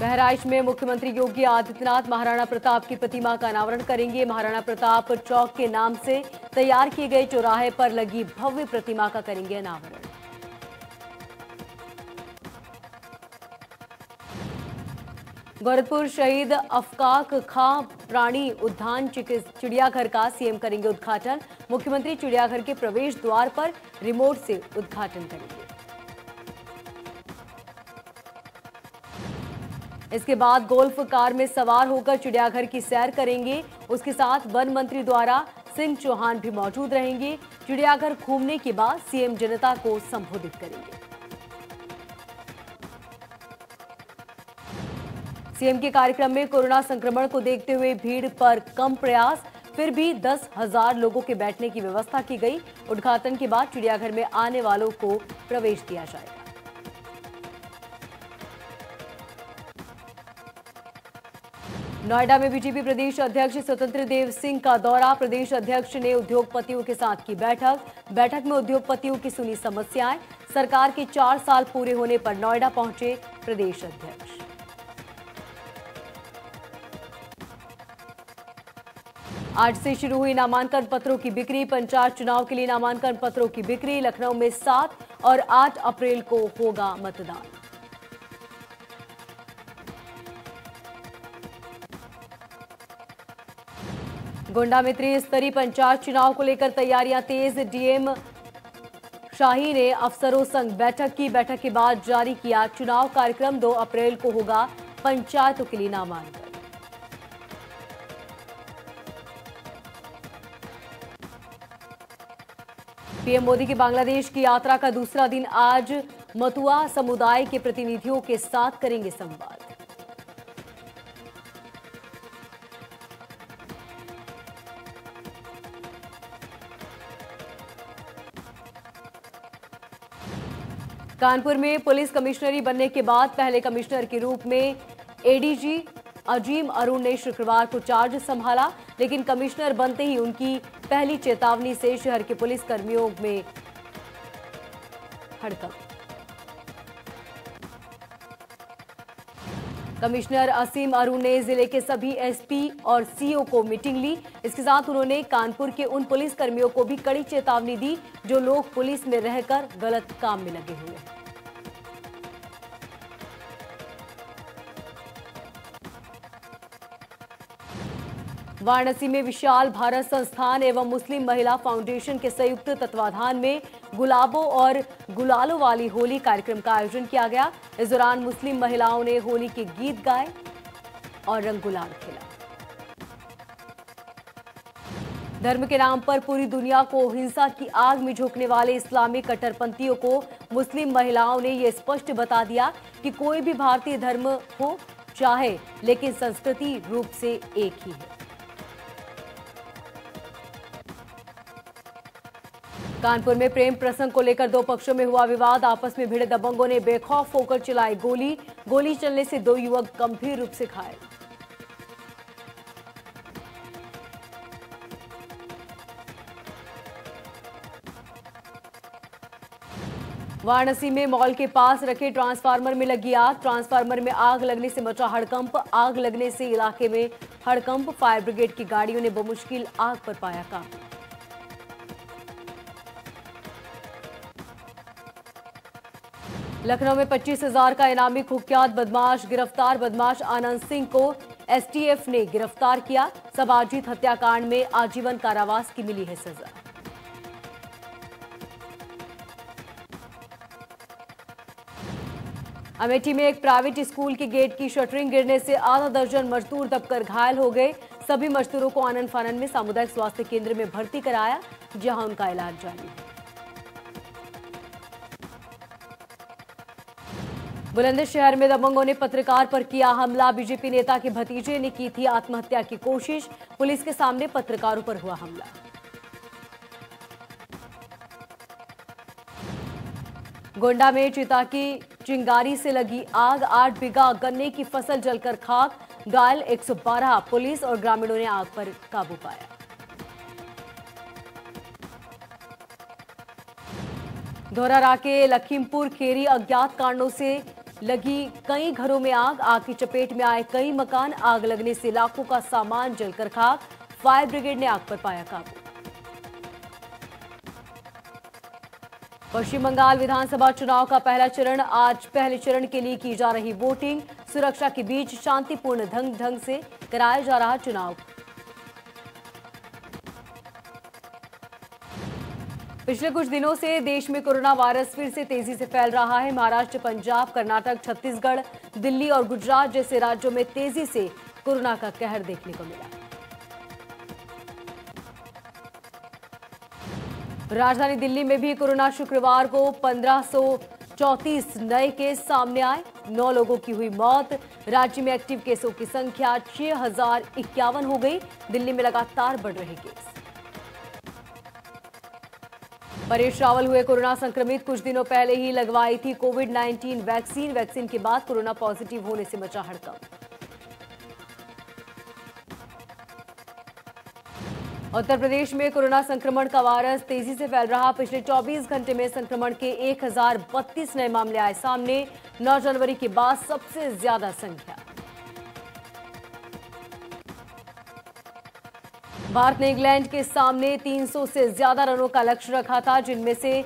बहराइच में मुख्यमंत्री योगी आदित्यनाथ महाराणा प्रताप की प्रतिमा का अनावरण करेंगे। महाराणा प्रताप चौक के नाम से तैयार किए गए चौराहे पर लगी भव्य प्रतिमा का करेंगे अनावरण। गोरखपुर शहीद अफकाक खां प्राणी उद्यान चिड़ियाघर का सीएम करेंगे उद्घाटन। मुख्यमंत्री चिड़ियाघर के प्रवेश द्वार पर रिमोट से उद्घाटन करेंगे। इसके बाद गोल्फ कार में सवार होकर चिड़ियाघर की सैर करेंगे। उसके साथ वन मंत्री द्वारा सिंह चौहान भी मौजूद रहेंगे। चिड़ियाघर घूमने के बाद सीएम जनता को संबोधित करेंगे। सीएम के कार्यक्रम में कोरोना संक्रमण को देखते हुए भीड़ पर कम प्रयास, फिर भी 10,000 लोगों के बैठने की व्यवस्था की गई। उद्घाटन के बाद चिड़ियाघर में आने वालों को प्रवेश दिया जाएगा। नोएडा में बीजेपी प्रदेश अध्यक्ष स्वतंत्र देव सिंह का दौरा। प्रदेश अध्यक्ष ने उद्योगपतियों के साथ की बैठक में उद्योगपतियों की सुनी समस्याएं। सरकार के 4 साल पूरे होने पर नोएडा पहुंचे प्रदेश अध्यक्ष। आज से शुरू हुई नामांकन पत्रों की बिक्री। पंचायत चुनाव के लिए नामांकन पत्रों की बिक्री। लखनऊ में 7 और 8 अप्रैल को होगा मतदान। गोंडा में त्रिस्तरीय पंचायत चुनाव को लेकर तैयारियां तेज। डीएम शाही ने अफसरों संग बैठक की। बैठक के बाद जारी किया चुनाव कार्यक्रम। 2 अप्रैल को होगा पंचायतों के लिए नामांकन। पीएम मोदी की बांग्लादेश की यात्रा का दूसरा दिन आज मतुआ समुदाय के प्रतिनिधियों के साथ करेंगे संवाद। कानपुर में पुलिस कमिश्नरी बनने के बाद पहले कमिश्नर के रूप में एडीजी अजीम अरुण ने शुक्रवार को चार्ज संभाला, लेकिन कमिश्नर बनते ही उनकी पहली चेतावनी से शहर के पुलिस कर्मियों में हड़कंप। कमिश्नर असीम अरुण ने जिले के सभी एसपी और सीओ को मीटिंग ली। इसके साथ उन्होंने कानपुर के उन पुलिस कर्मियों को भी कड़ी चेतावनी दी जो लोग पुलिस में रहकर गलत काम में लगे हुए हैं। वाराणसी में विशाल भारत संस्थान एवं मुस्लिम महिला फाउंडेशन के संयुक्त तत्वाधान में गुलाबों और गुलालों वाली होली कार्यक्रम का आयोजन किया गया। इस दौरान मुस्लिम महिलाओं ने होली के गीत गाए और रंग गुलाल खेला। धर्म के नाम पर पूरी दुनिया को हिंसा की आग में झोंकने वाले इस्लामिक कट्टरपंथियों को मुस्लिम महिलाओं ने यह स्पष्ट बता दिया कि कोई भी भारतीय धर्म हो चाहे, लेकिन संस्कृति रूप से एक ही है। कानपुर में प्रेम प्रसंग को लेकर 2 पक्षों में हुआ विवाद। आपस में भिड़े दबंगों ने बेखौफ होकर चलाई गोली चलने से 2 युवक गंभीर रूप से घायल। वाराणसी में मॉल के पास रखे ट्रांसफार्मर में लगी आग। ट्रांसफार्मर में आग लगने से मचा हड़कंप। आग लगने से इलाके में हड़कंप। फायर ब्रिगेड की गाड़ियों ने बमुश्किल आग पर पाया काबू। लखनऊ में 25,000 का इनामी कुख्यात बदमाश गिरफ्तार। बदमाश आनंद सिंह को एसटीएफ ने गिरफ्तार किया। सबाजीत हत्याकांड में आजीवन कारावास की मिली है सजा। अमेठी में एक प्राइवेट स्कूल के गेट की शटरिंग गिरने से आधा दर्जन मजदूर दबकर घायल हो गए। सभी मजदूरों को आनन फानन में सामुदायिक स्वास्थ्य केंद्र में भर्ती कराया, जहां उनका इलाज जारी है। बुलंदशहर में दबंगों ने पत्रकार पर किया हमला। बीजेपी नेता के भतीजे ने की थी आत्महत्या की कोशिश। पुलिस के सामने पत्रकारों पर हुआ हमला। गोंडा में चिता की चिंगारी से लगी आग। 8 बीघा गन्ने की फसल जलकर खाक। घायल 112। पुलिस और ग्रामीणों ने आग पर काबू पाया। धौरारा के लखीमपुर खेरी अज्ञात कारणों से लगी कई घरों में आग की चपेट में आए कई मकान। आग लगने से लाखों का सामान जलकर खाक। फायर ब्रिगेड ने आग पर पाया काबू। पश्चिम बंगाल विधानसभा चुनाव का पहला चरण आज। पहले चरण के लिए की जा रही वोटिंग। सुरक्षा के बीच शांतिपूर्ण ढंग से कराया जा रहा चुनाव। पिछले कुछ दिनों से देश में कोरोना वायरस फिर से तेजी से फैल रहा है। महाराष्ट्र, पंजाब, कर्नाटक, छत्तीसगढ़, दिल्ली और गुजरात जैसे राज्यों में तेजी से कोरोना का कहर देखने को मिला। राजधानी दिल्ली में भी कोरोना शुक्रवार को 1534 नए केस सामने आए। 9 लोगों की हुई मौत। राज्य में एक्टिव केसों की संख्या 6051 हो गई। दिल्ली में लगातार बढ़ रहे केस। परेश रावल हुए कोरोना संक्रमित। कुछ दिनों पहले ही लगवाई थी कोविड-19 वैक्सीन के बाद कोरोना पॉजिटिव होने से मचा हड़कंप। उत्तर प्रदेश में कोरोना संक्रमण का वायरस तेजी से फैल रहा। पिछले 24 घंटे में संक्रमण के 1032 नए मामले आए सामने। 9 जनवरी के बाद सबसे ज्यादा संख्या। भारत ने इंग्लैंड के सामने 300 से ज्यादा रनों का लक्ष्य रखा था, जिनमें से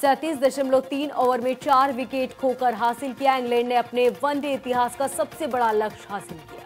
37.3 ओवर में 4 विकेट खोकर हासिल किया। इंग्लैंड ने अपने वनडे इतिहास का सबसे बड़ा लक्ष्य हासिल किया।